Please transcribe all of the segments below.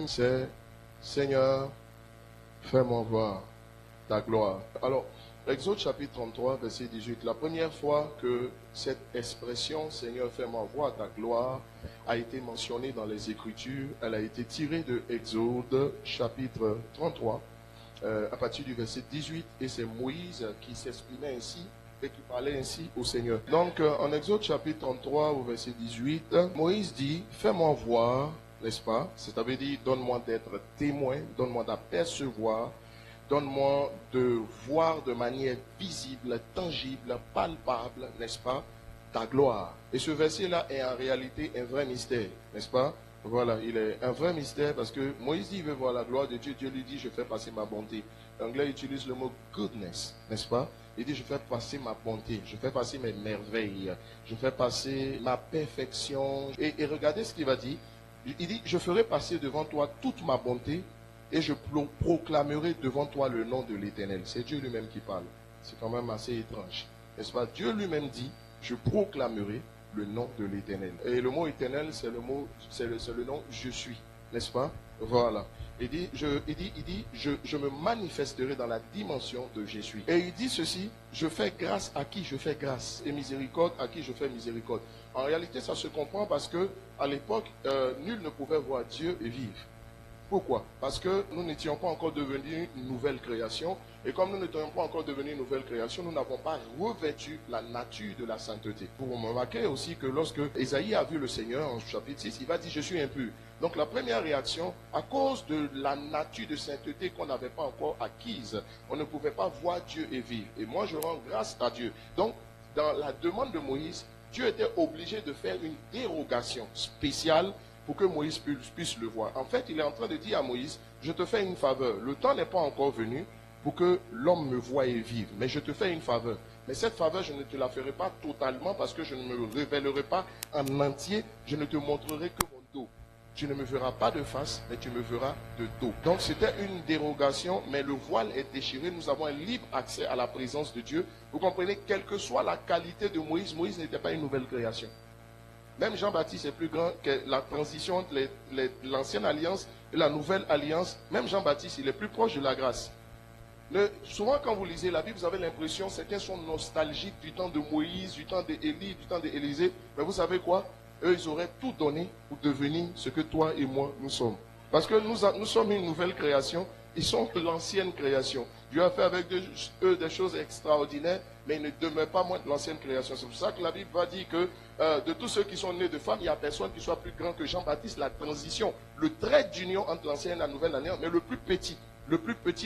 c'est Seigneur, fais-moi voir ta gloire. Alors, Exode chapitre 33, verset 18, la première fois que cette expression Seigneur, fais-moi voir ta gloire a été mentionnée dans les Écritures, elle a été tirée de Exode chapitre 33, à partir du verset 18, et c'est Moïse qui s'exprimait ainsi et qui parlait ainsi au Seigneur. Donc, en Exode chapitre 33, au verset 18, Moïse dit, fais-moi voir, n'est-ce pas? C'est-à-dire, donne-moi d'être témoin, donne-moi d'apercevoir, donne-moi de voir de manière visible, tangible, palpable, n'est-ce pas, ta gloire. Et ce verset-là est en réalité un vrai mystère, n'est-ce pas? Voilà, il est un vrai mystère parce que Moïse dit, il veut voir la gloire de Dieu. Dieu lui dit, je fais passer ma bonté. L'anglais utilise le mot goodness, n'est-ce pas? Il dit, je fais passer ma bonté, je fais passer mes merveilles, je fais passer ma perfection. Et regardez ce qu'il va dire. Il dit, je ferai passer devant toi toute ma bonté et je proclamerai devant toi le nom de l'Éternel. C'est Dieu lui-même qui parle. C'est quand même assez étrange. N'est-ce pas? Dieu lui-même dit, je proclamerai le nom de l'Éternel. Et le mot éternel, c'est le nom je suis. N'est-ce pas? Voilà. Il dit, je me manifesterai dans la dimension de je suis. Et il dit ceci, je fais grâce à qui je fais grâce, et miséricorde à qui je fais miséricorde. En réalité, ça se comprend parce que à l'époque, nul ne pouvait voir Dieu et vivre. Pourquoi? Parce que nous n'étions pas encore devenus une nouvelle création. Et comme nous n'étions pas encore devenus une nouvelle création, nous n'avons pas revêtu la nature de la sainteté. Vous remarquez aussi que lorsque Ésaïe a vu le Seigneur en chapitre 6, il va dire, je suis impur. Donc la première réaction, à cause de la nature de sainteté qu'on n'avait pas encore acquise, on ne pouvait pas voir Dieu et vivre. Et moi, je rends grâce à Dieu. Donc, dans la demande de Moïse, Dieu était obligé de faire une dérogation spéciale pour que Moïse puisse le voir. En fait, il est en train de dire à Moïse, je te fais une faveur. Le temps n'est pas encore venu pour que l'homme me voie et vive. Mais je te fais une faveur. Mais cette faveur, je ne te la ferai pas totalement parce que je ne me révélerai pas en entier. Je ne te montrerai que mon dos. Tu ne me verras pas de face, mais tu me verras de dos. Donc c'était une dérogation, mais le voile est déchiré. Nous avons un libre accès à la présence de Dieu. Vous comprenez, quelle que soit la qualité de Moïse, Moïse n'était pas une nouvelle création. Même Jean-Baptiste est plus grand que la transition entre l'ancienne alliance et la nouvelle alliance. Même Jean-Baptiste, il est plus proche de la grâce. Souvent, quand vous lisez la Bible, vous avez l'impression que certains sont nostalgiques du temps de Moïse, du temps d'Élie, du temps d'Élisée. Mais vous savez quoi? Eux, ils auraient tout donné pour devenir ce que toi et moi, nous sommes. Parce que nous sommes une nouvelle création. Ils sont l'ancienne création. Dieu a fait avec eux des choses extraordinaires, mais ils ne demeurent pas moins de l'ancienne création. C'est pour ça que la Bible va dire que de tous ceux qui sont nés de femmes, il n'y a personne qui soit plus grand que Jean-Baptiste. La transition, le trait d'union entre l'ancienne et la nouvelle alliance, mais le plus petit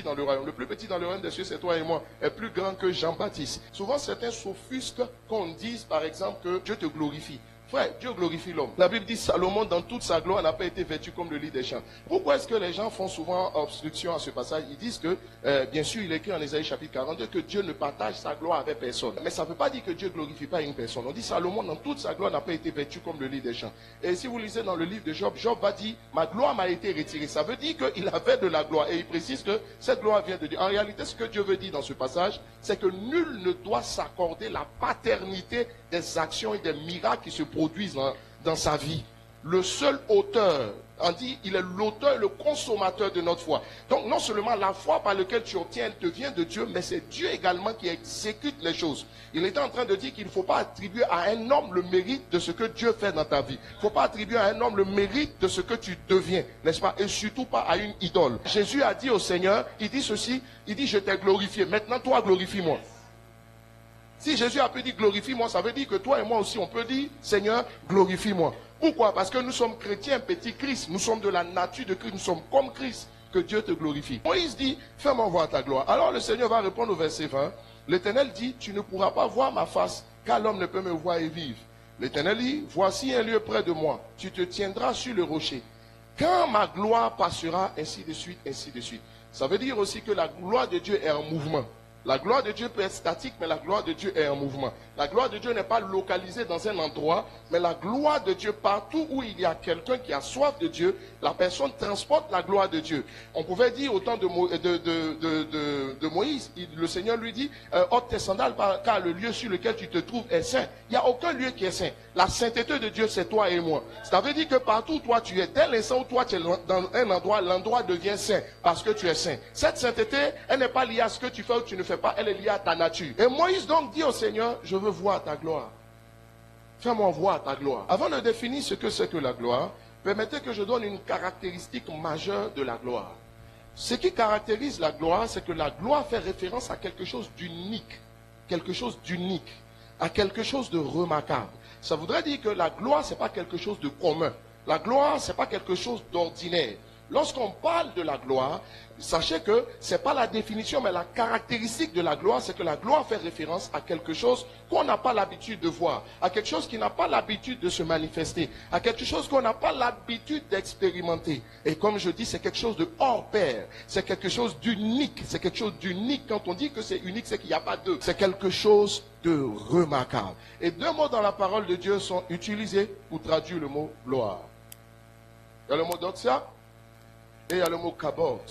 dans le royaume. Le plus petit dans le royaume des cieux, c'est toi et moi, est plus grand que Jean-Baptiste. Souvent, certains s'offusquent qu'on dise, par exemple, que Dieu te glorifie. Frère, Dieu glorifie l'homme. La Bible dit Salomon, dans toute sa gloire, n'a pas été vêtu comme le lit des champs. Pourquoi est-ce que les gens font souvent obstruction à ce passage? Ils disent que, bien sûr, il est écrit en Ésaïe chapitre 42 que Dieu ne partage sa gloire avec personne. Mais ça ne veut pas dire que Dieu ne glorifie pas une personne. On dit Salomon, dans toute sa gloire, n'a pas été vêtu comme le lit des champs. Et si vous lisez dans le livre de Job, Job va dire, ma gloire m'a été retirée. Ça veut dire qu'il avait de la gloire. Et il précise que cette gloire vient de Dieu. En réalité, ce que Dieu veut dire dans ce passage, c'est que nul ne doit s'accorder la paternité des actions et des miracles qui se produisent dans sa vie. Le seul auteur, on dit, il est l'auteur, le consommateur de notre foi. Donc non seulement la foi par laquelle tu obtiens, elle te vient de Dieu, mais c'est Dieu également qui exécute les choses. Il était en train de dire qu'il ne faut pas attribuer à un homme le mérite de ce que Dieu fait dans ta vie. Il ne faut pas attribuer à un homme le mérite de ce que tu deviens, n'est-ce pas? Et surtout pas à une idole. Jésus a dit au Seigneur, il dit ceci, il dit, je t'ai glorifié, maintenant toi glorifie-moi. Si Jésus a pu dire glorifie-moi, ça veut dire que toi et moi aussi, on peut dire Seigneur, glorifie-moi. Pourquoi? Parce que nous sommes chrétiens, petit Christ. Nous sommes de la nature de Christ. Nous sommes comme Christ. Que Dieu te glorifie. Moïse dit, fais-moi voir ta gloire. Alors le Seigneur va répondre au verset 20. L'Éternel dit, tu ne pourras pas voir ma face, car l'homme ne peut me voir et vivre. L'Éternel dit, voici un lieu près de moi. Tu te tiendras sur le rocher. Quand ma gloire passera, ainsi de suite, ainsi de suite. Ça veut dire aussi que la gloire de Dieu est en mouvement. La gloire de Dieu peut être statique, mais la gloire de Dieu est en mouvement. La gloire de Dieu n'est pas localisée dans un endroit, mais la gloire de Dieu, partout où il y a quelqu'un qui a soif de Dieu, la personne transporte la gloire de Dieu. On pouvait dire au temps de Moïse, le Seigneur lui dit, ôte tes sandales car le lieu sur lequel tu te trouves est saint. Il n'y a aucun lieu qui est saint. La sainteté de Dieu, c'est toi et moi. Ça veut dire que partout où toi tu es, dès l'instant où toi tu es dans un endroit, l'endroit devient saint parce que tu es saint. Cette sainteté, elle n'est pas liée à ce que tu fais ou tu ne fais pas, elle est liée à ta nature. Et Moïse donc dit au Seigneur, je veux voir ta gloire. Fais-moi voir ta gloire. Avant de définir ce que c'est que la gloire, permettez que je donne une caractéristique majeure de la gloire. Ce qui caractérise la gloire, c'est que la gloire fait référence à quelque chose d'unique. Quelque chose d'unique. À quelque chose de remarquable. Ça voudrait dire que la gloire, ce n'est pas quelque chose de commun. La gloire, ce n'est pas quelque chose d'ordinaire. Lorsqu'on parle de la gloire, sachez que ce n'est pas la définition, mais la caractéristique de la gloire, c'est que la gloire fait référence à quelque chose qu'on n'a pas l'habitude de voir, à quelque chose qui n'a pas l'habitude de se manifester, à quelque chose qu'on n'a pas l'habitude d'expérimenter. Et comme je dis, c'est quelque chose de hors pair, c'est quelque chose d'unique, c'est quelque chose d'unique. Quand on dit que c'est unique, c'est qu'il n'y a pas deux, c'est quelque chose de remarquable. Et deux mots dans la parole de Dieu sont utilisés pour traduire le mot gloire. Il y a le mot doxa, et il y a le mot kabod.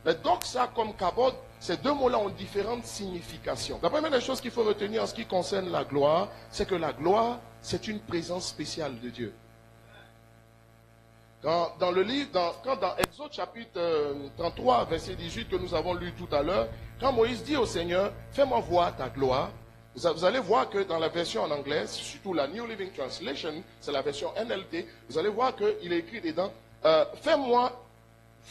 Mais doxa comme kabod, ces deux mots-là ont différentes significations. La première des choses qu'il faut retenir en ce qui concerne la gloire, c'est que la gloire, c'est une présence spéciale de Dieu. Dans le livre, dans Exode chapitre 33, verset 18 que nous avons lu tout à l'heure, quand Moïse dit au Seigneur, fais-moi voir ta gloire, vous allez voir que dans la version en anglais, surtout la New Living Translation, c'est la version NLT, vous allez voir qu'il est écrit dedans, fais-moi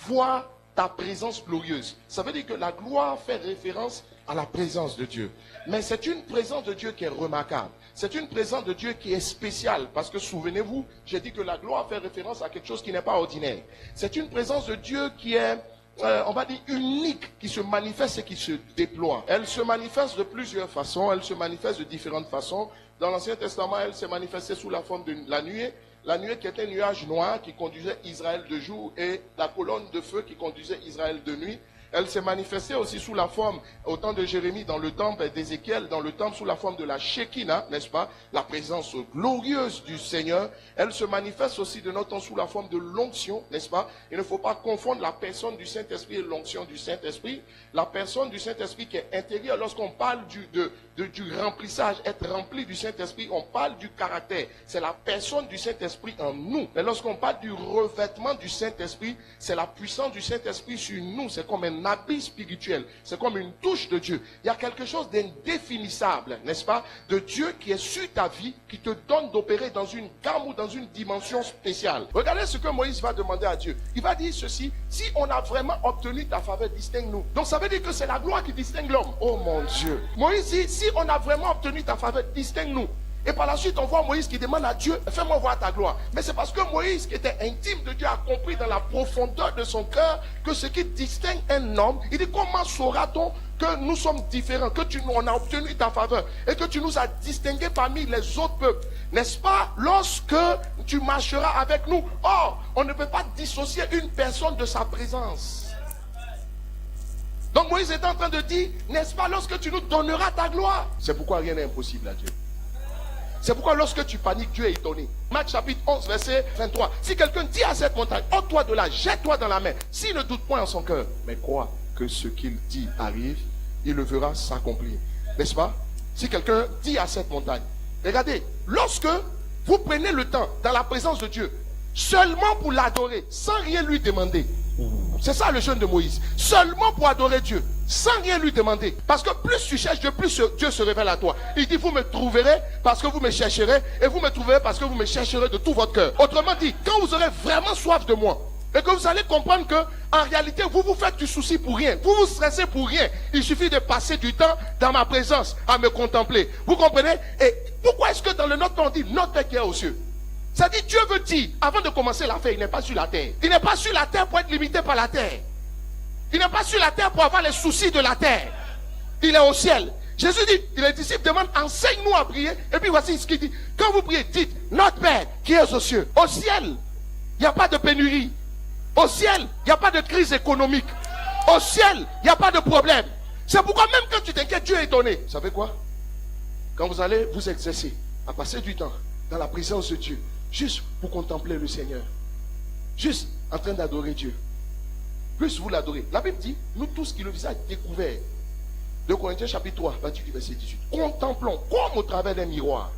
voir ta présence glorieuse. Ça veut dire que la gloire fait référence à la présence de Dieu. Mais c'est une présence de Dieu qui est remarquable. C'est une présence de Dieu qui est spéciale. Parce que souvenez-vous, j'ai dit que la gloire fait référence à quelque chose qui n'est pas ordinaire. C'est une présence de Dieu qui est, on va dire, unique, qui se manifeste et qui se déploie. Elle se manifeste de plusieurs façons. Elle se manifeste de différentes façons. Dans l'Ancien Testament, elle s'est manifestée sous la forme de la nuée. La nuée qui était un nuage noir qui conduisait Israël de jour et la colonne de feu qui conduisait Israël de nuit. Elle s'est manifestée aussi sous la forme, au temps de Jérémie dans le temple, et d'Ézéchiel dans le temple, sous la forme de la Shekinah, n'est-ce pas? La présence glorieuse du Seigneur. Elle se manifeste aussi de notre temps sous la forme de l'onction, n'est-ce pas? Il ne faut pas confondre la personne du Saint-Esprit et l'onction du Saint-Esprit. La personne du Saint-Esprit qui est intérieure, lorsqu'on parle du remplissage, être rempli du Saint-Esprit, on parle du caractère. C'est la personne du Saint-Esprit en nous. Mais lorsqu'on parle du revêtement du Saint-Esprit, c'est la puissance du Saint-Esprit sur nous. C'est comme un habit spirituel. C'est comme une touche de Dieu. Il y a quelque chose d'indéfinissable, n'est-ce pas, de Dieu qui est sur ta vie, qui te donne d'opérer dans une gamme ou dans une dimension spéciale. Regardez ce que Moïse va demander à Dieu. Il va dire ceci: si on a vraiment obtenu ta faveur, distingue-nous. Donc ça veut dire que c'est la gloire qui distingue l'homme. Oh mon Dieu. Moïse dit, si on a vraiment obtenu ta faveur, distingue-nous. Et par la suite, on voit Moïse qui demande à Dieu, fais-moi voir ta gloire. Mais c'est parce que Moïse, qui était intime de Dieu, a compris dans la profondeur de son cœur que ce qui distingue un homme, il dit, comment saura-t-on que nous sommes différents, que on a obtenu ta faveur et que tu nous as distingués parmi les autres peuples, n'est-ce pas, lorsque tu marcheras avec nous? Or, on ne peut pas dissocier une personne de sa présence. Donc Moïse est en train de dire, n'est-ce pas, lorsque tu nous donneras ta gloire. C'est pourquoi rien n'est impossible à Dieu. C'est pourquoi lorsque tu paniques, Dieu est étonné. Marc chapitre 11, verset 23. Si quelqu'un dit à cette montagne, ôte-toi de là, jette-toi dans la mer, s'il ne doute point en son cœur, mais croit que ce qu'il dit arrive, il le verra s'accomplir. N'est-ce pas? Si quelqu'un dit à cette montagne, regardez, lorsque vous prenez le temps dans la présence de Dieu, seulement pour l'adorer, sans rien lui demander. C'est ça le jeûne de Moïse. Seulement pour adorer Dieu, sans rien lui demander. Parce que plus tu cherches Dieu, plus Dieu se révèle à toi. Il dit, vous me trouverez parce que vous me chercherez, et vous me trouverez parce que vous me chercherez de tout votre cœur. Autrement dit, quand vous aurez vraiment soif de moi, et que vous allez comprendre que, en réalité, vous vous faites du souci pour rien. Vous vous stressez pour rien. Il suffit de passer du temps dans ma présence à me contempler. Vous comprenez? Et pourquoi est-ce que dans le Notre on dit, notre Père qui est aux cieux? Ça dit, Dieu veut dire, avant de commencer l'affaire, il n'est pas sur la terre. Il n'est pas sur la terre pour être limité par la terre. Il n'est pas sur la terre pour avoir les soucis de la terre. Il est au ciel. Jésus dit, les disciples demandent, enseigne-nous à prier. Et puis voici ce qu'il dit. Quand vous priez, dites, notre Père qui est aux cieux. Au ciel, il n'y a pas de pénurie. Au ciel, il n'y a pas de crise économique. Au ciel, il n'y a pas de problème. C'est pourquoi même quand tu t'inquiètes, Dieu est étonné. Vous savez quoi? Quand vous allez vous exercer à passer du temps dans la présence de Dieu, juste pour contempler le Seigneur, juste en train d'adorer Dieu, plus vous l'adorez. La Bible dit, nous tous qui le visage découvert. 2 Corinthiens chapitre 3, verset 18. Contemplons comme au travers d'un miroir.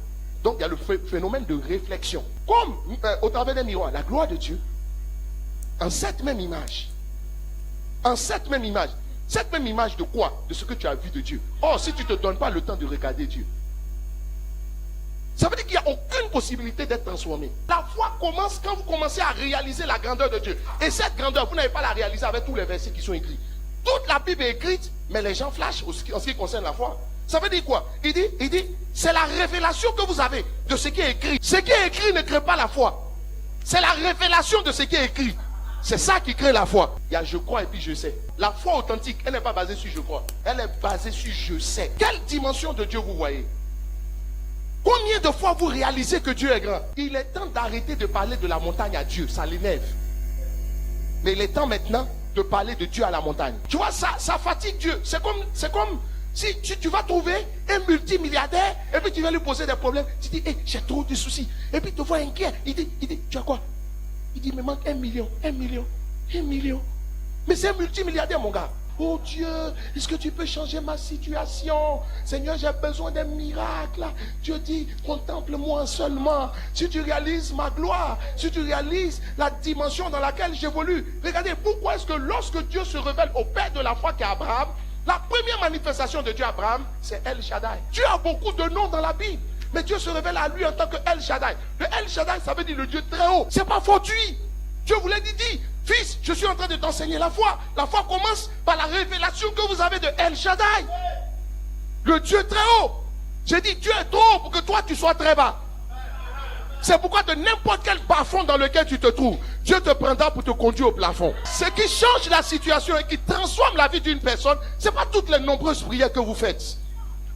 Donc il y a le phénomène de réflexion. Comme au travers d'un miroir, la gloire de Dieu, en cette même image. En cette même image. Cette même image de quoi? De ce que tu as vu de Dieu. Or, si tu ne te donnes pas le temps de regarder Dieu, ça veut dire qu'il n'y a aucune possibilité d'être transformé. La foi commence quand vous commencez à réaliser la grandeur de Dieu. Et cette grandeur, vous n'avez pas à la réaliser avec tous les versets qui sont écrits. Toute la Bible est écrite, mais les gens flashent en ce qui concerne la foi. Ça veut dire quoi? Il dit, c'est la révélation que vous avez de ce qui est écrit. Ce qui est écrit ne crée pas la foi. C'est la révélation de ce qui est écrit. C'est ça qui crée la foi. Il y a je crois et puis je sais. La foi authentique, elle n'est pas basée sur je crois. Elle est basée sur je sais. Quelle dimension de Dieu vous voyez? Combien de fois vous réalisez que Dieu est grand? Il est temps d'arrêter de parler de la montagne à Dieu. Ça l'énerve. Mais il est temps maintenant de parler de Dieu à la montagne. Tu vois, ça fatigue Dieu. C'est comme si tu vas trouver un multimilliardaire et puis tu vas lui poser des problèmes. Tu dis, hey, j'ai trop de soucis. Et puis tu te vois inquiet. Il dit, tu as quoi? Il dit, il me manque 1 million. Mais c'est un multimilliardaire, mon gars. Oh Dieu, est-ce que tu peux changer ma situation? Seigneur, j'ai besoin d'un miracle. Dieu dit, contemple-moi seulement. Si tu réalises ma gloire, si tu réalises la dimension dans laquelle j'évolue. Regardez, pourquoi est-ce que lorsque Dieu se révèle au père de la foi qui est Abraham, la première manifestation de Dieu à Abraham, c'est El Shaddai. Dieu a beaucoup de noms dans la Bible, mais Dieu se révèle à lui en tant que El Shaddai. Le El Shaddai, ça veut dire le Dieu très haut. C'est pas fortuit. Dieu vous l'a dit, fils, je suis en train de t'enseigner la foi. La foi commence par la révélation que vous avez de El Shaddai. Le Dieu très haut. J'ai dit, Dieu est trop haut pour que toi tu sois très bas. C'est pourquoi de n'importe quel bas-fond dans lequel tu te trouves, Dieu te prendra pour te conduire au plafond. Ce qui change la situation et qui transforme la vie d'une personne, ce n'est pas toutes les nombreuses prières que vous faites.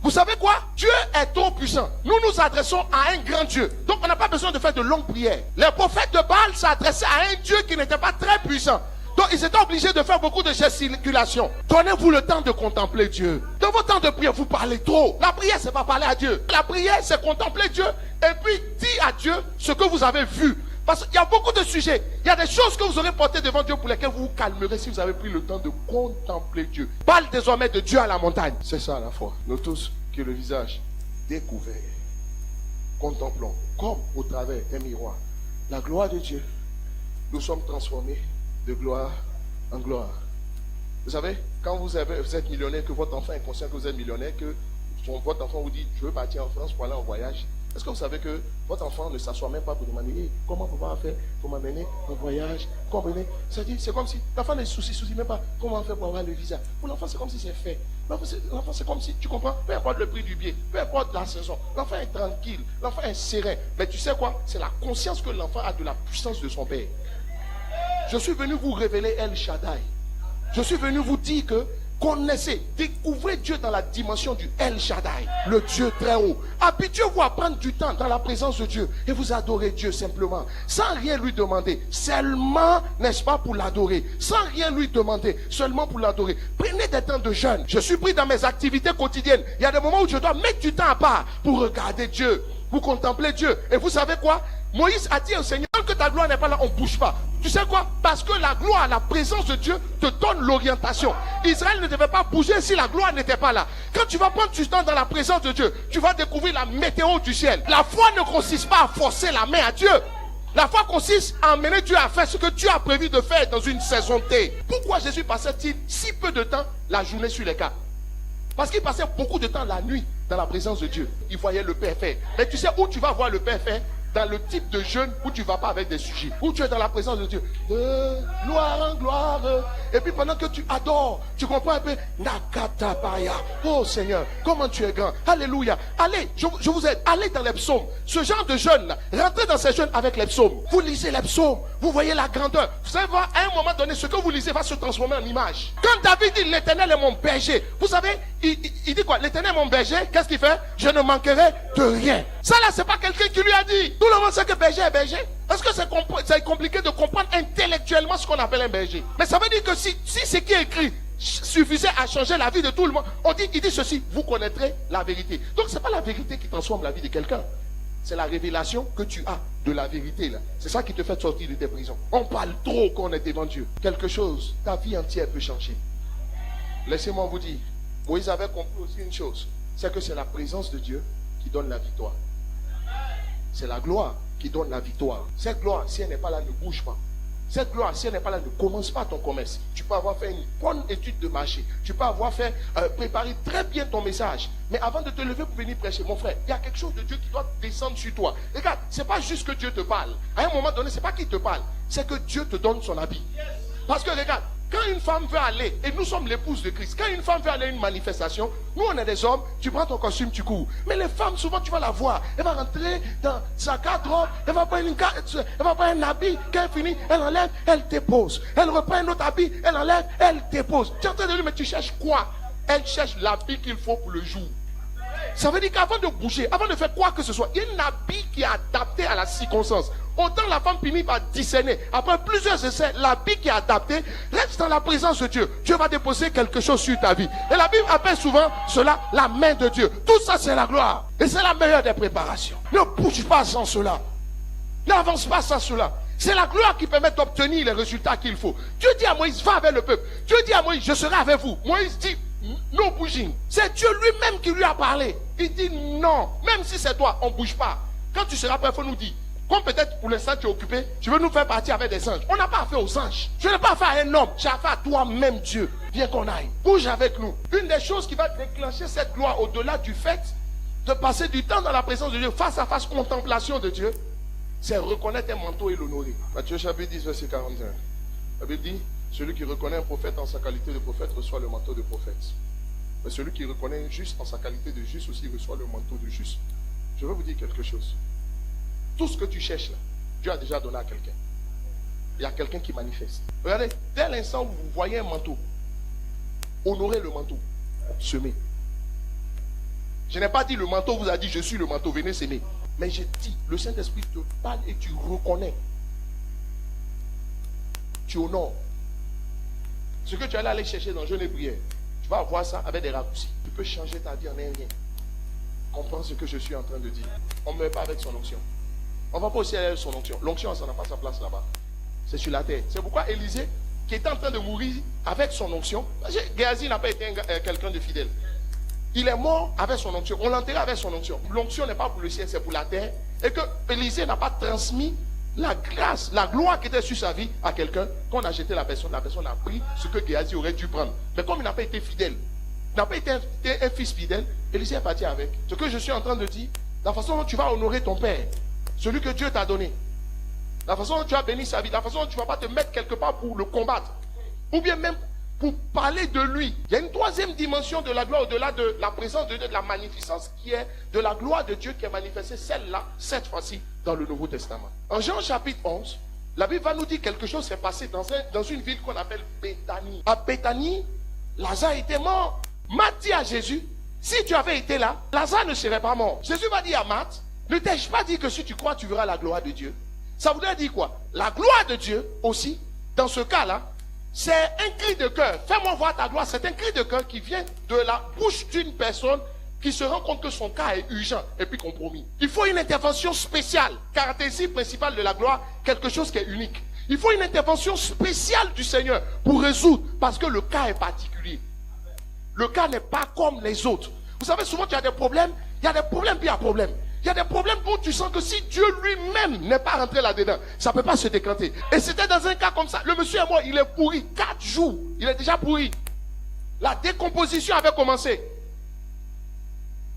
Vous savez quoi? Dieu est trop puissant. Nous nous adressons à un grand Dieu. Donc on n'a pas besoin de faire de longues prières. Les prophètes de Baal s'adressaient à un Dieu qui n'était pas très puissant. Donc ils étaient obligés de faire beaucoup de gesticulations. Donnez-vous le temps de contempler Dieu. Dans vos temps de prière, vous parlez trop. La prière, c'est pas parler à Dieu. La prière, c'est contempler Dieu et puis dire à Dieu ce que vous avez vu. Parce qu'il y a beaucoup de sujets. Il y a des choses que vous aurez portées devant Dieu pour lesquelles vous vous calmerez si vous avez pris le temps de contempler Dieu. Parle désormais de Dieu à la montagne. C'est ça la foi. Nous tous qui le visage découvert, contemplons comme au travers d'un miroir la gloire de Dieu. Nous sommes transformés de gloire en gloire. Vous savez, quand vous êtes millionnaire, que votre enfant est conscient que vous êtes millionnaire, que votre enfant vous dit, je veux partir en France pour aller en voyage. Est-ce que vous savez que votre enfant ne s'assoit même pas pour demander, hey, comment on va faire pour m'amener en voyage? Comprenez? C'est comme si l'enfant ne soucie même pas comment on fait pour avoir le visa. Pour l'enfant, c'est comme si c'est fait. L'enfant, c'est comme si, tu comprends? Peu importe le prix du billet, peu importe la saison, l'enfant est tranquille, l'enfant est serein. Mais tu sais quoi? C'est la conscience que l'enfant a de la puissance de son père. Je suis venu vous révéler El Shaddai. Je suis venu vous dire que connaissez, découvrez Dieu dans la dimension du El Shaddai, le Dieu très haut. Habituez-vous à prendre du temps dans la présence de Dieu et vous adorez Dieu simplement, sans rien lui demander, seulement, n'est-ce pas, pour l'adorer, sans rien lui demander, seulement pour l'adorer. Prenez des temps de jeûne. Je suis pris dans mes activités quotidiennes. Il y a des moments où je dois mettre du temps à part pour regarder Dieu, pour contempler Dieu. Et vous savez quoi? Moïse a dit au Seigneur, tant que ta gloire n'est pas là, on ne bouge pas. Tu sais quoi? Parce que la gloire, la présence de Dieu te donne l'orientation. Israël ne devait pas bouger si la gloire n'était pas là. Quand tu vas prendre du temps dans la présence de Dieu, tu vas découvrir la météo du ciel. La foi ne consiste pas à forcer la main à Dieu. La foi consiste à amener Dieu à faire ce que Dieu a prévu de faire dans une saison T. Pourquoi Jésus passait-il si peu de temps la journée sur les cas? Parce qu'il passait beaucoup de temps la nuit dans la présence de Dieu. Il voyait le Père faire. Mais tu sais où tu vas voir le Père faire? Dans le type de jeûne où tu ne vas pas avec des sujets, où tu es dans la présence de Dieu, de gloire en gloire. Et puis pendant que tu adores, tu comprends un peu, Nakatabaya. Oh Seigneur, comment tu es grand. Alléluia. Allez, je vous aide, allez dans les psaumes. Ce genre de jeûne là, rentrez dans ces jeûnes avec les psaumes. Vous lisez les psaumes, vous voyez la grandeur. Vous allez voir, à un moment donné, ce que vous lisez va se transformer en image. Quand David dit, l'Éternel est mon berger, vous savez, il dit quoi? L'Éternel est mon berger, qu'est-ce qu'il fait? Je ne manquerai de rien. Ça là, c'est pas quelqu'un qui lui a dit. Tout le monde sait que berger est berger. Est-ce que c'est compliqué de comprendre intellectuellement ce qu'on appelle un berger? Mais ça veut dire que si ce qui est écrit suffisait à changer la vie de tout le monde. Il dit ceci, vous connaîtrez la vérité. Donc ce n'est pas la vérité qui transforme la vie de quelqu'un. C'est la révélation que tu as de la vérité là. C'est ça qui te fait sortir de tes prisons. On parle trop quand on est devant Dieu. Quelque chose, ta vie entière peut changer. Laissez-moi vous dire, Moïse avait compris aussi une chose, c'est que c'est la présence de Dieu qui donne la victoire. C'est la gloire qui donne la victoire. Cette gloire, si elle n'est pas là, ne bouge pas. Cette gloire, si elle n'est pas là, ne commence pas ton commerce. Tu peux avoir fait une bonne étude de marché. Tu peux avoir fait préparer très bien ton message. Mais avant de te lever pour venir prêcher, mon frère, il y a quelque chose de Dieu qui doit descendre sur toi. Regarde, ce n'est pas juste que Dieu te parle. À un moment donné, ce n'est pas qu'il te parle. C'est que Dieu te donne son habit. Parce que regarde, quand une femme veut aller, et nous sommes l'épouse de Christ, quand une femme veut aller à une manifestation, nous on est des hommes, tu prends ton costume, tu cours. Mais les femmes, souvent tu vas la voir, elle va rentrer dans sa garde-robe, elle va prendre un habit, quand elle finit, elle enlève, elle dépose. Elle reprend un autre habit, elle enlève, elle dépose. Tu es en train de lui, mais tu cherches quoi? Elle cherche l'habit qu'il faut pour le jour. Ça veut dire qu'avant de bouger, avant de faire quoi que ce soit, il y a un habit qui est adapté à la circonstance. Autant la femme finit par discerner. Après plusieurs essais, l'habit qui est adapté reste dans la présence de Dieu. Dieu va déposer quelque chose sur ta vie. Et la Bible appelle souvent cela la main de Dieu. Tout ça, c'est la gloire. Et c'est la meilleure des préparations. Ne bouge pas sans cela. N'avance pas sans cela. C'est la gloire qui permet d'obtenir les résultats qu'il faut. Dieu dit à Moïse, va avec le peuple. Dieu dit à Moïse, je serai avec vous. Moïse dit, no bouging. C'est Dieu lui-même qui lui a parlé. Il dit non. Même si c'est toi, on ne bouge pas. Quand tu seras prêt, il faut nous dire. Comme peut-être pour l'instant tu es occupé, tu veux nous faire partir avec des anges. On n'a pas affaire aux anges. Je n'ai pas affaire à un homme. J'ai affaire à toi-même, Dieu. Viens qu'on aille. Bouge avec nous. Une des choses qui va déclencher cette gloire au-delà du fait de passer du temps dans la présence de Dieu, face à face, contemplation de Dieu, c'est reconnaître un manteau et l'honorer. Matthieu chapitre 10, verset 41. La Bible dit, celui qui reconnaît un prophète en sa qualité de prophète reçoit le manteau de prophète. Mais celui qui reconnaît un juste en sa qualité de juste aussi reçoit le manteau de juste. Je veux vous dire quelque chose. Tout ce que tu cherches là, Dieu a déjà donné à quelqu'un. Il y a quelqu'un qui manifeste. Regardez, dès l'instant où vous voyez un manteau, honorez le manteau, semez. Je n'ai pas dit le manteau vous a dit je suis le manteau, venez s'aimer. Mais j'ai dit, le Saint-Esprit te parle et tu reconnais. Tu honores. Ce que tu allais aller chercher dans jeûne et prière, tu vas avoir ça avec des raccourcis. Tu peux changer ta vie en un rien. Comprends ce que je suis en train de dire. On ne meurt pas avec son onction. On ne va pas aussi aller avec son onction. L'onction, ça n'a pas sa place là-bas. C'est sur la terre. C'est pourquoi Élisée, qui était en train de mourir avec son onction, Géasi n'a pas été quelqu'un de fidèle. Il est mort avec son onction. On l'enterre avec son onction. L'onction n'est pas pour le ciel, c'est pour la terre. Et que Élisée n'a pas transmis la grâce, la gloire qui était sur sa vie à quelqu'un. Quand on a jeté la personne a pris ce que Géasi aurait dû prendre. Mais comme il n'a pas été fidèle, il n'a pas été un fils fidèle, Élisée est parti avec. Ce que je suis en train de dire, la façon dont tu vas honorer ton père, celui que Dieu t'a donné, la façon dont tu as béni sa vie, la façon dont tu ne vas pas te mettre quelque part pour le combattre, ou bien même pour parler de lui. Il y a une troisième dimension de la gloire au-delà de la présence de Dieu, de la magnificence qui est de la gloire de Dieu qui est manifestée, celle-là, cette fois-ci, dans le Nouveau Testament. En Jean chapitre 11, la Bible va nous dire quelque chose s'est passé dans une ville qu'on appelle Béthanie. À Béthanie, Lazare était mort. Marthe dit à Jésus, si tu avais été là, Lazare ne serait pas mort. Jésus va dire à Marthe, ne t'ai-je pas dit que si tu crois, tu verras la gloire de Dieu? Ça voudrait dire quoi? La gloire de Dieu aussi, dans ce cas-là, c'est un cri de cœur. Fais-moi voir ta gloire. C'est un cri de cœur qui vient de la bouche d'une personne qui se rend compte que son cas est urgent et puis compromis. Il faut une intervention spéciale. Caractéristique principale de la gloire, quelque chose qui est unique. Il faut une intervention spéciale du Seigneur pour résoudre, parce que le cas est particulier. Le cas n'est pas comme les autres. Vous savez, souvent, il y a des problèmes, puis il y a problème. Il y a des problèmes où tu sens que si Dieu lui-même n'est pas rentré là-dedans, ça ne peut pas se décanter. Et c'était dans un cas comme ça. Le monsieur est mort, il est pourri. 4 jours, il est déjà pourri. La décomposition avait commencé.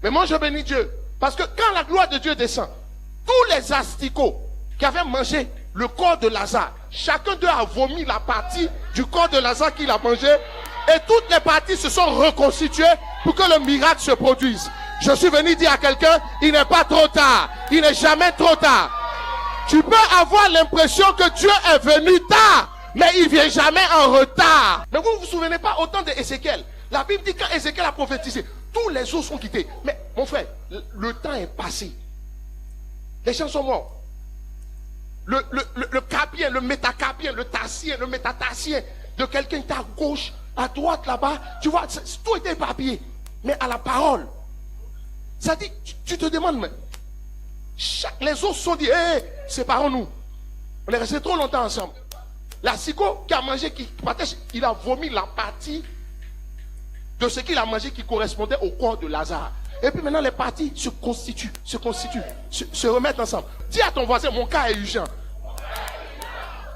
Mais moi, je bénis Dieu. Parce que quand la gloire de Dieu descend, tous les asticots qui avaient mangé le corps de Lazare, chacun d'eux a vomi la partie du corps de Lazare qu'il a mangé. Et toutes les parties se sont reconstituées pour que le miracle se produise. Je suis venu dire à quelqu'un, il n'est pas trop tard. Il n'est jamais trop tard. Tu peux avoir l'impression que Dieu est venu tard, mais il ne vient jamais en retard. Mais vous ne vous souvenez pas autant d'Ézéchiel. La Bible dit quand Ézéchiel a prophétisé, tous les eaux sont quittées. Mais mon frère, le temps est passé. Les gens sont morts. Le carpien, le métacarpien, le tarsien, le métatarsien de quelqu'un qui est à gauche, à droite là-bas, tu vois, tout était éparpillé. Mais à la parole, ça dit, tu te demandes, mais les autres sont dit, hey, séparons-nous. On est restés trop longtemps ensemble. La psycho qui a mangé, il a vomi la partie de ce qu'il a mangé qui correspondait au corps de Lazare. Et puis maintenant, les parties se constituent, se remettent ensemble. Dis à ton voisin, mon cas est urgent.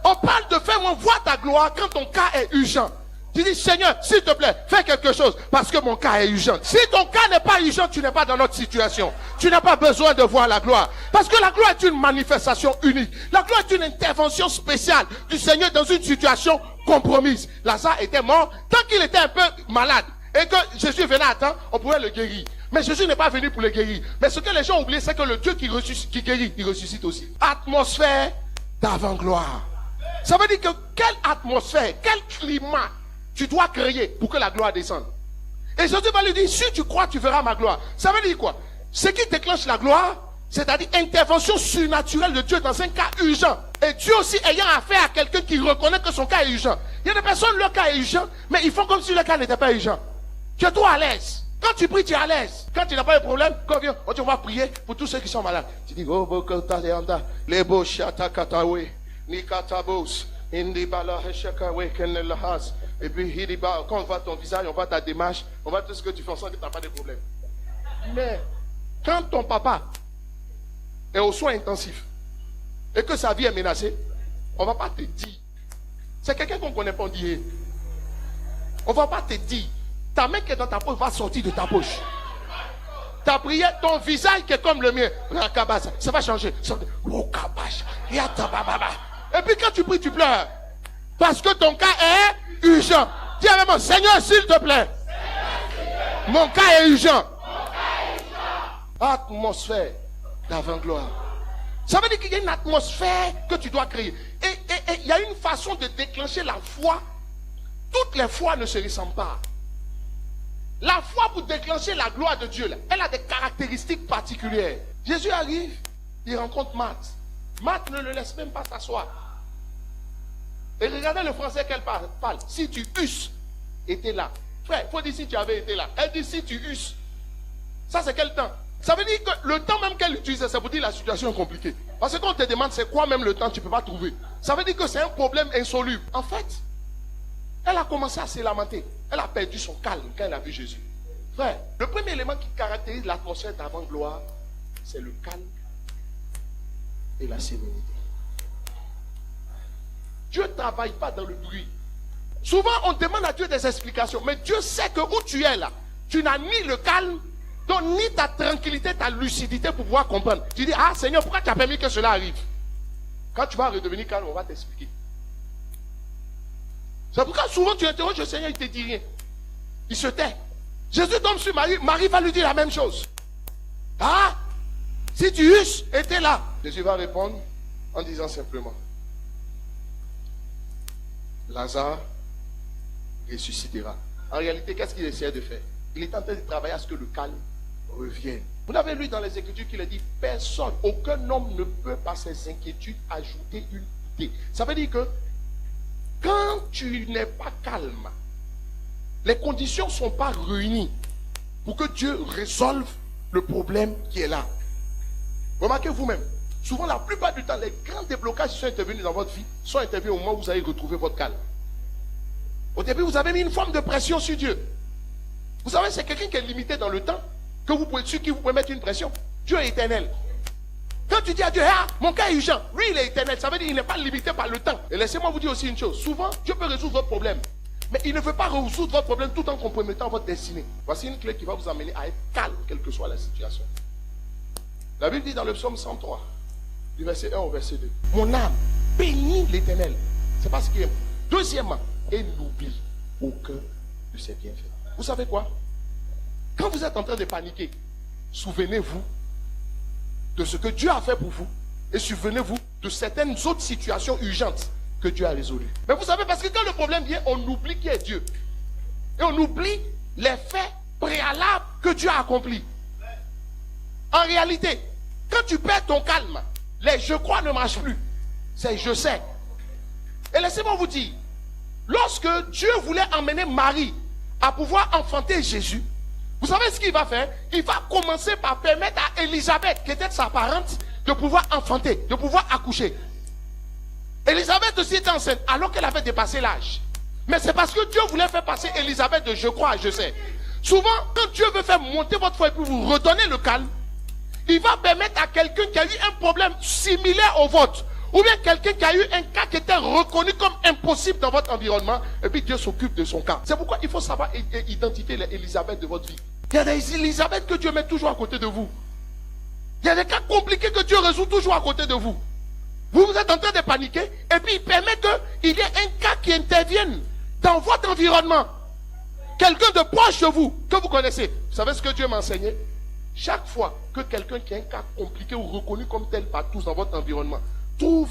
On parle de faire voir ta gloire quand ton cas est urgent. Tu dis, Seigneur, s'il te plaît, fais quelque chose parce que mon cas est urgent. Si ton cas n'est pas urgent, tu n'es pas dans notre situation. Tu n'as pas besoin de voir la gloire. Parce que la gloire est une manifestation unique. La gloire est une intervention spéciale du Seigneur dans une situation compromise. Lazare était mort tant qu'il était un peu malade. Et que Jésus venait à temps, on pouvait le guérir. Mais Jésus n'est pas venu pour le guérir. Mais ce que les gens oublient, c'est que le Dieu qui guérit, il ressuscite aussi. Atmosphère d'avant-gloire. Ça veut dire que quelle atmosphère, quel climat tu dois créer pour que la gloire descende. Et Jésus va lui dire, si tu crois, tu verras ma gloire. Ça veut dire quoi? Ce qui déclenche la gloire, c'est-à-dire intervention surnaturelle de Dieu dans un cas urgent. Et Dieu aussi ayant affaire à quelqu'un qui reconnaît que son cas est urgent. Il y a des personnes, leur cas est urgent, mais ils font comme si leur cas n'était pas urgent. Tu es toi à l'aise. Quand tu pries, tu es à l'aise. Quand tu n'as pas de problème, quand vient, on va prier pour tous ceux qui sont malades. Tu dis, oh, bokota leanda, lebo shata katawe, nikatabos, indibala heshakawe kenelahas. Et puis, quand on voit ton visage, on voit ta démarche, on voit tout ce que tu fais, on sent que tu n'as pas de problème. Mais, quand ton papa est aux soins intensifs et que sa vie est menacée, on ne va pas te dire. C'est quelqu'un qu'on ne connaît pas, on dit. On ne va pas te dire. Ta main qui est dans ta poche va sortir de ta poche. Ta prière, ton visage qui est comme le mien, ça va changer. Et puis quand tu pries, tu pleures. Parce que ton cas est urgent. Dis à maman, Seigneur, s'il te plaît. Mon cas est urgent. Atmosphère d'avant-gloire. Ça veut dire qu'il y a une atmosphère que tu dois créer. Et il y a une façon de déclencher la foi. Toutes les fois ne se ressemblent pas. La foi pour déclencher la gloire de Dieu, là, elle a des caractéristiques particulières. Jésus arrive, il rencontre Marthe. Marthe ne le laisse même pas s'asseoir. Et regardez le français qu'elle parle. Si tu eusses été là. Frère, il faut dire si tu avais été là. Elle dit si tu eusses. Ça c'est quel temps? Ça veut dire que le temps même qu'elle utilise, c'est pour dire la situation est compliquée. Parce que quand on te demande c'est quoi même le temps, tu ne peux pas trouver. Ça veut dire que c'est un problème insoluble. En fait, elle a commencé à se lamenter. Elle a perdu son calme quand elle a vu Jésus. Frère, le premier élément qui caractérise l'atmosphère d'avant-gloire, c'est le calme et la sérénité. Dieu ne travaille pas dans le bruit. Souvent, on demande à Dieu des explications. Mais Dieu sait que où tu es là, tu n'as ni le calme, donc ni ta tranquillité, ta lucidité pour pouvoir comprendre. Tu dis, ah Seigneur, pourquoi tu as permis que cela arrive? Quand tu vas redevenir calme, on va t'expliquer. C'est pourquoi souvent tu interroges le Seigneur, il ne te dit rien. Il se tait. Jésus tombe sur Marie, Marie va lui dire la même chose. Ah, si tu eusses été là. Jésus va répondre en disant simplement, Lazare ressuscitera. En réalité, qu'est-ce qu'il essaie de faire? Il est en train de travailler à ce que le calme revienne. Vous avez lu dans les Écritures qu'il a dit, personne, aucun homme ne peut par ses inquiétudes ajouter une idée. Ça veut dire que quand tu n'es pas calme, les conditions ne sont pas réunies pour que Dieu résolve le problème qui est là. Remarquez vous-même, souvent la plupart du temps, les grands déblocages qui sont intervenus dans votre vie sont intervenus au moment où vous avez retrouvé votre calme. Au début, vous avez mis une forme de pression sur Dieu. Vous savez, c'est quelqu'un qui est limité dans le temps, sur qui vous pouvez mettre une pression. Dieu est éternel. Quand tu dis à Dieu, ah, mon cas est urgent, lui il est éternel, ça veut dire qu'il n'est pas limité par le temps. Et laissez-moi vous dire aussi une chose, souvent Dieu peut résoudre votre problème, mais il ne veut pas résoudre votre problème tout en compromettant votre destinée. Voici une clé qui va vous amener à être calme, quelle que soit la situation. La Bible dit dans le psaume 103, du verset 1 au verset 2, mon âme bénit l'Éternel. C'est parce qu'il aime. Deuxièmement, et n'oublie aucun de ses bienfaits. Vous savez quoi? Quand vous êtes en train de paniquer, souvenez-vous de ce que Dieu a fait pour vous et souvenez-vous de certaines autres situations urgentes que Dieu a résolues. Mais vous savez, parce que quand le problème vient, on oublie qui est Dieu. Et on oublie les faits préalables que Dieu a accomplis. En réalité, quand tu perds ton calme, les je crois ne marchent plus. C'est je sais. Et laissez-moi vous dire, lorsque Dieu voulait emmener Marie à pouvoir enfanter Jésus, vous savez ce qu'il va faire? Il va commencer par permettre à Élisabeth, qui était sa parente, de pouvoir enfanter, de pouvoir accoucher. Élisabeth aussi était enceinte alors qu'elle avait dépassé l'âge. Mais c'est parce que Dieu voulait faire passer Élisabeth de je crois à je sais. Souvent, quand Dieu veut faire monter votre foi et puis vous redonner le calme, il va permettre à quelqu'un qui a eu un problème similaire au vôtre, ou bien quelqu'un qui a eu un cas qui était reconnu comme impossible dans votre environnement, et puis Dieu s'occupe de son cas. C'est pourquoi il faut savoir identifier les Élisabeth de votre vie. Il y a des Élisabeth que Dieu met toujours à côté de vous. Il y a des cas compliqués que Dieu résout toujours à côté de vous. Vous êtes en train de paniquer, et puis il permet qu'il y ait un cas qui intervienne dans votre environnement. Quelqu'un de proche de vous, que vous connaissez. Vous savez ce que Dieu m'a enseigné? Chaque fois que quelqu'un qui a un cas compliqué ou reconnu comme tel par tous dans votre environnement trouve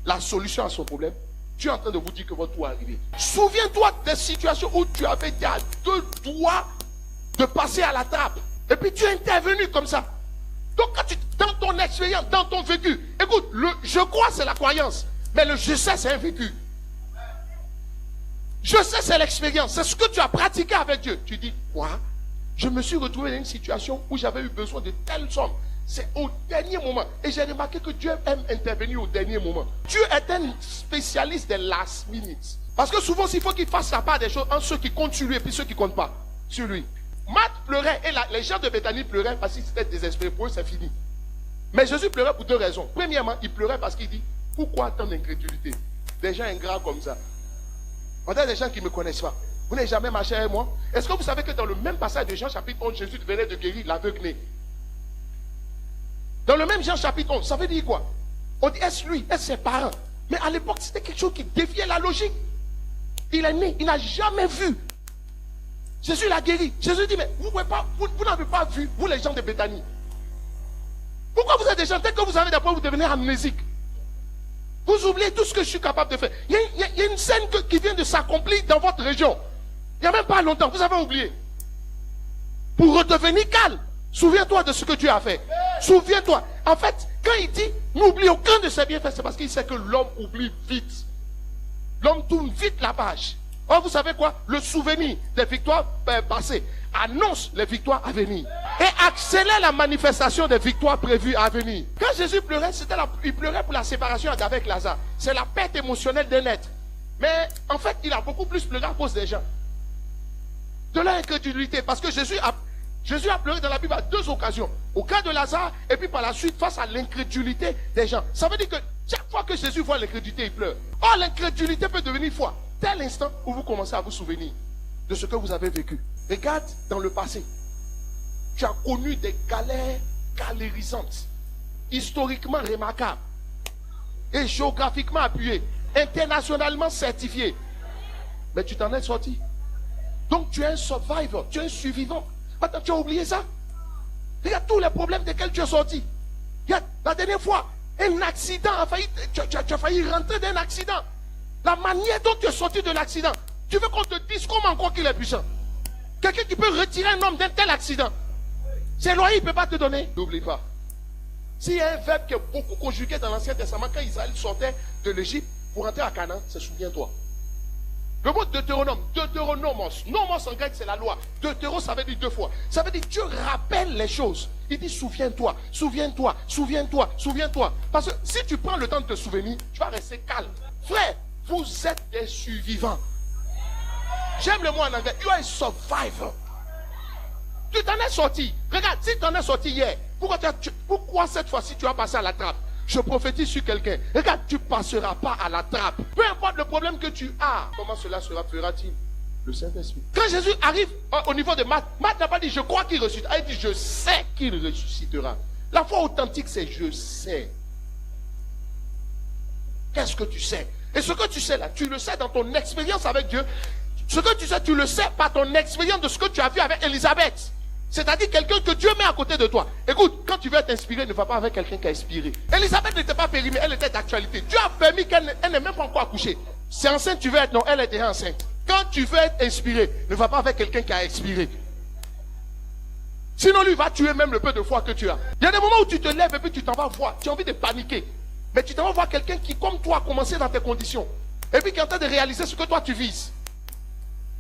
la solution à son problème, Dieu est en train de vous dire que votre tour est arrivé. Souviens-toi des situations où tu avais été à 2 doigts de passer à la trappe. Et puis tu es intervenu comme ça. Donc quand dans ton expérience, dans ton vécu, écoute, le je crois c'est la croyance, mais le je sais c'est un vécu. Je sais c'est l'expérience, c'est ce que tu as pratiqué avec Dieu. Tu dis, quoi? Je me suis retrouvé dans une situation où j'avais eu besoin de telle somme. C'est au dernier moment. Et j'ai remarqué que Dieu aime intervenir au dernier moment. Dieu est un spécialiste des last minutes. Parce que souvent, il faut qu'il fasse la part des choses entre ceux qui comptent sur lui et puis ceux qui ne comptent pas sur lui. Marthe pleurait et les gens de Béthanie pleuraient parce qu'ils étaient désespérés. Pour eux, c'est fini. Mais Jésus pleurait pour 2 raisons. Premièrement, il pleurait parce qu'il dit, pourquoi tant d'incrédulité? Des gens ingrats comme ça. On a des gens qui ne me connaissent pas. Vous n'avez jamais marché avec moi? Est-ce que vous savez que dans le même passage de Jean chapitre 11, Jésus venait de guérir l'aveugle? Dans le même Jean chapitre 11, ça veut dire quoi? On dit, est-ce lui? Est-ce ses parents? Mais à l'époque, c'était quelque chose qui défiait la logique. Il est né, il n'a jamais vu. Jésus l'a guéri. Jésus dit, mais vous n'avez pas vu, vous les gens de Béthanie. Pourquoi vous êtes des gens, dès que vous avez des problèmes, vous devenez amnésiques? Vous oubliez tout ce que je suis capable de faire. Il y a une scène qui vient de s'accomplir dans votre région. Il n'y a même pas longtemps, vous avez oublié. Pour redevenir calme, souviens-toi de ce que Dieu a fait. Souviens-toi. En fait, quand il dit, n'oublie aucun de ses bienfaits, c'est parce qu'il sait que l'homme oublie vite. L'homme tourne vite la page. Or, vous savez quoi? Le souvenir des victoires passées annonce les victoires à venir. Et accélère la manifestation des victoires prévues à venir. Quand Jésus pleurait, il pleurait pour la séparation avec Lazare. C'est la perte émotionnelle d'un être. Mais en fait, il a beaucoup plus pleuré à cause des gens. De leur incrédulité. Parce que Jésus a pleuré dans la Bible à 2 occasions. Au cas de Lazare, et puis par la suite, face à l'incrédulité des gens. Ça veut dire que chaque fois que Jésus voit l'incrédulité, il pleure. Or, l'incrédulité peut devenir foi. Dès l'instant où vous commencez à vous souvenir de ce que vous avez vécu. Regarde dans le passé. Tu as connu des galères galérisantes, historiquement remarquables, et géographiquement appuyées, internationalement certifiées. Mais tu t'en es sorti. Donc tu es un survivor, tu es un survivant. Attends, tu as oublié ça? Regarde tous les problèmes desquels tu es sorti. Regarde, la dernière fois, un accident a failli, tu as failli rentrer d'un accident. La manière dont tu es sorti de l'accident, tu veux qu'on te dise comment encore qu'il est puissant? Quelqu'un qui peut retirer un homme d'un tel accident, c'est loin, il ne peut pas te donner. N'oublie pas. S'il y a un verbe qui est beaucoup conjugué dans l'Ancien Testament, quand Israël sortait de l'Égypte pour rentrer à Canaan, c'est souviens-toi. Le mot Deutéronome, Deutéronomos, nomos en grec c'est la loi. Deutéro ça veut dire 2 fois. Ça veut dire Dieu rappelle les choses. Il dit souviens-toi, souviens-toi, souviens-toi, souviens-toi. Parce que si tu prends le temps de te souvenir, tu vas rester calme. Frère, vous êtes des survivants. J'aime le mot en anglais. You are a survivor. Tu t'en es sorti. Regarde, si tu t'en es sorti hier, pourquoi cette fois-ci tu vas passer à la trappe? Je prophétise sur quelqu'un. Regarde, tu ne passeras pas à la trappe. Peu importe le problème que tu as. Comment cela fera-t-il? Le Saint-Esprit. Quand Jésus arrive au niveau de Marthe, Marthe n'a pas dit je crois qu'il ressuscitera. Il dit je sais qu'il ressuscitera. La foi authentique c'est je sais. Qu'est-ce que tu sais? Et ce que tu sais là, tu le sais dans ton expérience avec Dieu. Ce que tu sais, tu le sais par ton expérience de ce que tu as vu avec Élisabeth. C'est-à-dire quelqu'un que Dieu met à côté de toi. Écoute, quand tu veux être inspiré, ne va pas avec quelqu'un qui a inspiré. Élisabeth n'était pas périmée, elle était d'actualité. Dieu a permis qu'elle n'ait même pas encore accouché. C'est enceinte, tu veux être, non, elle était enceinte. Quand tu veux être inspiré, ne va pas avec quelqu'un qui a expiré. Sinon, lui va tuer même le peu de foi que tu as. Il y a des moments où tu te lèves et puis tu t'en vas voir. Tu as envie de paniquer. Mais tu t'en vas voir quelqu'un qui, comme toi, a commencé dans tes conditions. Et puis qui est en train de réaliser ce que toi tu vises.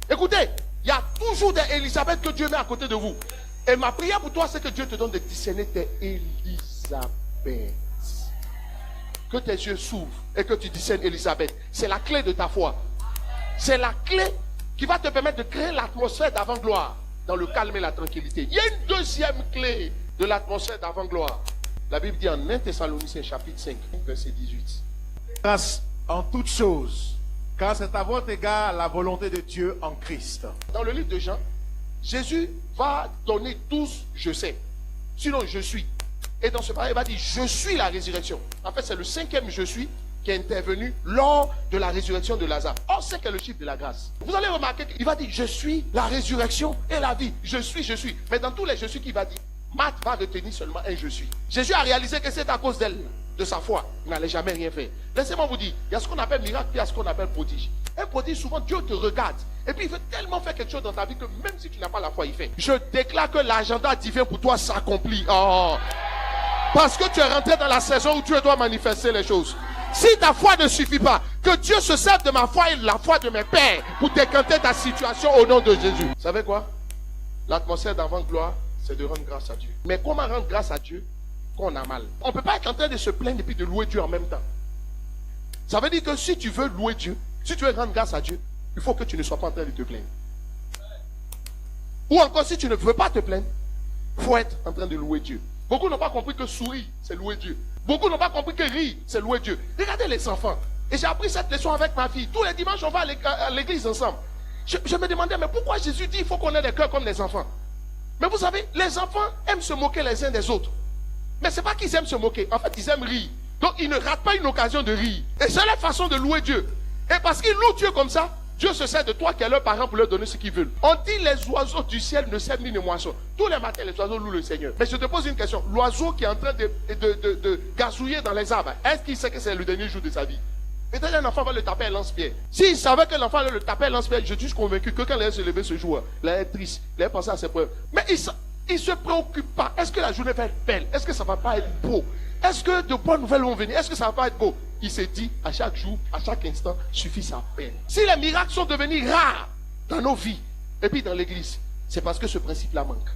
Écoutez, il y a toujours des Élisabeth que Dieu met à côté de vous. Et ma prière pour toi, c'est que Dieu te donne de discerner tes Élisabeth. Que tes yeux s'ouvrent et que tu discernes Élisabeth. C'est la clé de ta foi. C'est la clé qui va te permettre de créer l'atmosphère d'avant-gloire dans le calme et la tranquillité. Il y a une deuxième clé de l'atmosphère d'avant-gloire. La Bible dit en 1 Thessaloniciens chapitre 5, verset 18. Grâce en toutes choses, car c'est à votre égard la volonté de Dieu en Christ. Dans le livre de Jean, Jésus va donner 12 je sais. Sinon je suis. Et dans ce paragraphe, il va dire je suis la résurrection. En fait, c'est le 5e je suis qui est intervenu lors de la résurrection de Lazare. Or, c'est que le chiffre de la grâce. Vous allez remarquer qu'il va dire je suis la résurrection et la vie. Je suis. Mais dans tous les je suis qu'il va dire, Marthe va retenir seulement un je suis. Jésus a réalisé que c'est à cause d'elle, de sa foi. Il n'allait jamais rien faire. Laissez-moi vous dire, il y a ce qu'on appelle miracle, puis il y a ce qu'on appelle prodige. Un prodige, souvent, Dieu te regarde. Et puis, il veut tellement faire quelque chose dans ta vie que même si tu n'as pas la foi, il fait. Je déclare que l'agenda divin pour toi s'accomplit. Oh. Parce que tu es rentré dans la saison où tu dois manifester les choses. Si ta foi ne suffit pas, que Dieu se serve de ma foi et de la foi de mes pères pour décanter ta situation au nom de Jésus. Vous savez quoi? L'atmosphère d'avant-gloire, c'est de rendre grâce à Dieu. Mais comment rendre grâce à Dieu quand on a mal? On ne peut pas être en train de se plaindre et puis de louer Dieu en même temps. Ça veut dire que si tu veux louer Dieu, si tu veux rendre grâce à Dieu, il faut que tu ne sois pas en train de te plaindre. Ou encore, si tu ne veux pas te plaindre, il faut être en train de louer Dieu. Beaucoup n'ont pas compris que sourire, c'est louer Dieu. Beaucoup n'ont pas compris que rire, c'est louer Dieu. Regardez les enfants. Et j'ai appris cette leçon avec ma fille. Tous les dimanches, on va à l'église ensemble. Je me demandais, mais pourquoi Jésus dit qu'il faut qu'on ait des cœurs comme les enfants? Mais vous savez, les enfants aiment se moquer les uns des autres. Mais ce n'est pas qu'ils aiment se moquer. En fait, ils aiment rire. Donc, ils ne ratent pas une occasion de rire. Et c'est leur façon de louer Dieu. Et parce qu'ils louent Dieu comme ça, Dieu se sert de toi qui est leur parent pour leur donner ce qu'ils veulent. On dit les oiseaux du ciel ne sèment ni ne moissonnent. Tous les matins, les oiseaux louent le Seigneur. Mais je te pose une question. L'oiseau qui est en train de gazouiller dans les arbres, est-ce qu'il sait que c'est le dernier jour de sa vie? Peut-être un enfant va le taper à lance-pierre. S'il savait que l'enfant allait le taper à lance-pierre, je suis convaincu que quand il allait se lever ce jour, il allait être triste, il allait penser à ses preuves. Mais il ne se préoccupe pas. Est-ce que la journée va être belle? Est-ce que ça ne va pas être beau? Est-ce que de bonnes nouvelles vont venir? Est-ce que ça ne va pas être beau? Il s'est dit, à chaque jour, à chaque instant, suffit sa peine. Si les miracles sont devenus rares dans nos vies, et puis dans l'église, c'est parce que ce principe-là manque.